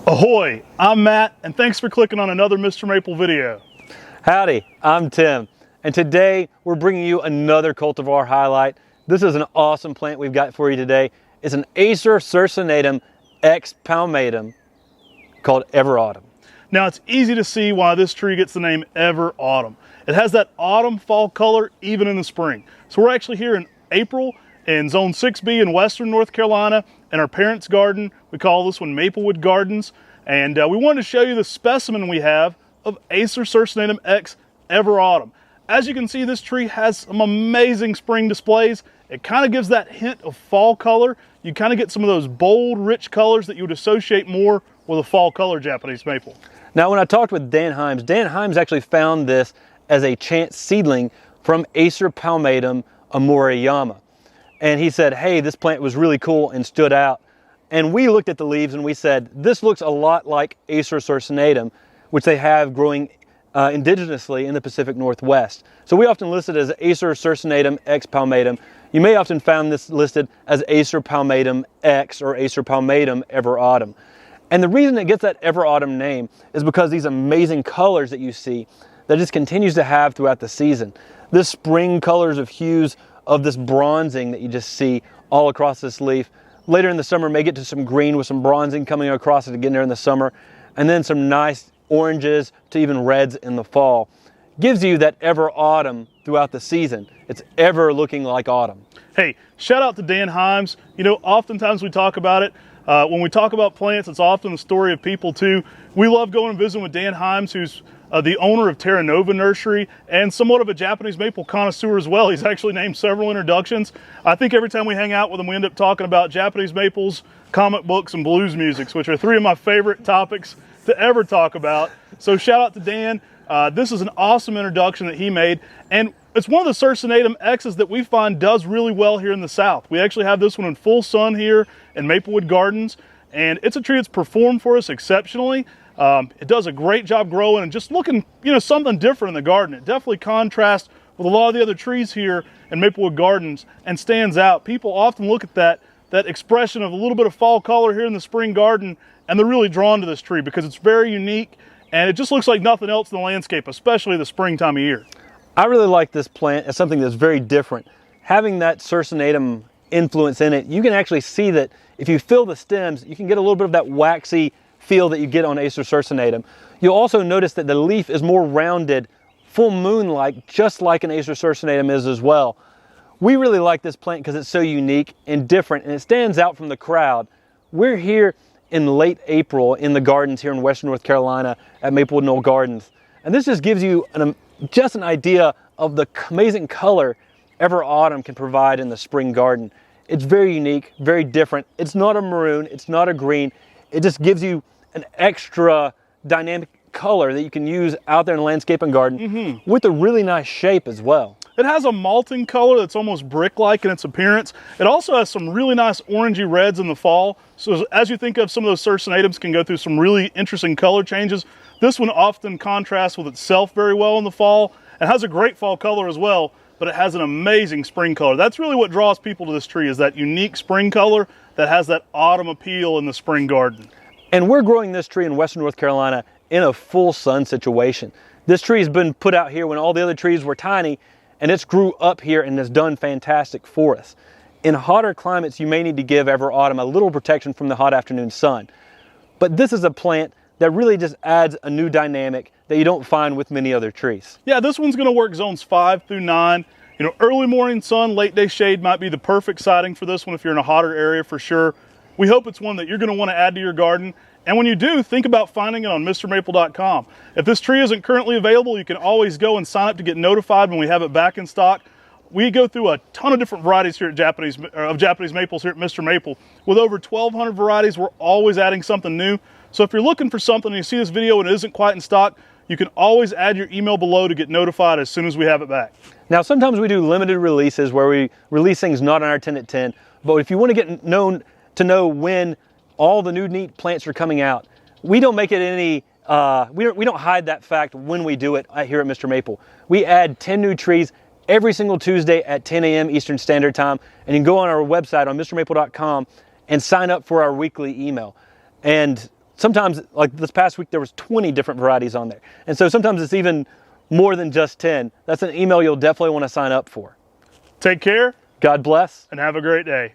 Ahoy, I'm Matt, and thanks for clicking on another Mr. Maple video. Howdy, I'm Tim, and today we're bringing you another cultivar highlight. This is an awesome plant we've got for you today. It's an Acer Circinatum X Palmatum called Ever Autumn. Now it's easy to see why this tree gets the name Ever Autumn. It has that autumn fall color even in the spring. So we're actually here in April in Zone 6B in Western North Carolina in our parents' garden. We call this one MAPLEWOOD Gardens. And we wanted to show you the specimen we have of Acer Circinatum X Ever Autumn. As you can see, this tree has some amazing spring displays. It kind of gives that hint of fall color. You kind of get some of those bold, rich colors that you would associate more with a fall color Japanese maple. Now, when I talked with Dan HEIMS actually found this as a chance seedling from Acer Palmatum OMUREYAMA. And he said, hey, this plant was really cool and stood out. And we looked at the leaves and we said, this looks a lot like Acer Circinatum, which they have growing indigenously in the Pacific Northwest. So we often list it as Acer Circinatum X Palmatum. You may often find this listed as Acer Palmatum X or Acer Palmatum Ever Autumn. And the reason it gets that Ever Autumn name is because these amazing colors that you see that it just continues to have throughout the season. This spring colors of hues of this bronzing that you just see all across this leaf. Later in the summer, may get to some green with some bronzing coming across it again there in the summer, and then some nice oranges to even reds in the fall. Gives you that ever autumn throughout the season. It's ever looking like autumn. Hey, shout out to Dan HEIMS. You know, oftentimes we talk about it. When we talk about plants, it's often the story of people too. We love going and visiting with Dan HEIMS, who's the owner of TARANOVA Nursery and somewhat of a Japanese maple connoisseur as well. He's actually named several introductions. I think every time we hang out with him, we end up talking about Japanese maples, comic books, and blues music, which are three of my favorite topics to ever talk about. So shout out to Dan. This is an awesome introduction that he made, and it's one of the Circinatum X's that we find does really well here in the South. We actually have this one in full sun here in MAPLEWOOD Gardens, and it's a tree that's performed for us exceptionally. It does a great job growing and just looking, you know, something different in the garden. It definitely contrasts with a lot of the other trees here in MAPLEWOOD Gardens and stands out. People often look at that expression of a little bit of fall color here in the spring garden, and they're really drawn to this tree because it's very unique and it just looks like nothing else in the landscape, especially the springtime of year. I really like this plant as something that's very different. Having that Circinatum influence in it, you can actually see that if you feel the stems, you can get a little bit of that waxy feel that you get on Acer Circinatum. You'll also notice that the leaf is more rounded, full moon-like, just like an Acer Circinatum is as well. We really like this plant because it's so unique and different, and it stands out from the crowd. We're here in late April in the gardens here in Western North Carolina at MAPLEWOOD Knoll Gardens. And this just gives you just an idea of the amazing color Ever Autumn can provide in the spring garden. It's very unique, very different. It's not a maroon, it's not a green. It just gives you an extra dynamic color that you can use out there in the landscape and garden with a really nice shape as well. It has a malting color that's almost brick-like in its appearance. It also has some really nice orangey reds in the fall. So as you think of, some of those Circinatums can go through some really interesting color changes. This one often contrasts with itself very well in the fall. It has a great fall color as well, but it has an amazing spring color. That's really what draws people to this tree, is that unique spring color that has that autumn appeal in the spring garden. And we're growing this tree in Western North Carolina in a full sun situation. This tree has been put out here when all the other trees were tiny, and it's grew up here and has done fantastic for us. In hotter climates, you may need to give Ever Autumn a little protection from the hot afternoon sun. But this is a plant that really just adds a new dynamic that you don't find with many other trees. Yeah, this one's gonna work zones 5 through 9. You know, early morning sun, late day shade might be the perfect siting for this one if you're in a hotter area for sure. We hope it's one that you're going to want to add to your garden. And when you do, think about finding it on MrMaple.com. If this tree isn't currently available, you can always go and sign up to get notified when we have it back in stock. We go through a ton of different varieties here at Japanese maples here at Mr. Maple. With over 1,200 varieties, we're always adding something new. So if you're looking for something and you see this video and it isn't quite in stock, you can always add your email below to get notified as soon as we have it back. Now, sometimes we do limited releases where we release things not on our 10 at 10, but if you want to get to know when all the new neat plants are coming out, we don't make it any, we don't hide that fact when we do it here at Mr. Maple. We add 10 new trees every single Tuesday at 10 a.m. Eastern Standard Time, and you can go on our website on MrMaple.com and sign up for our weekly email. And sometimes, like this past week, there was 20 different varieties on there. And so sometimes it's even more than just 10. That's an email you'll definitely want to sign up for. Take care God bless. and have a great day.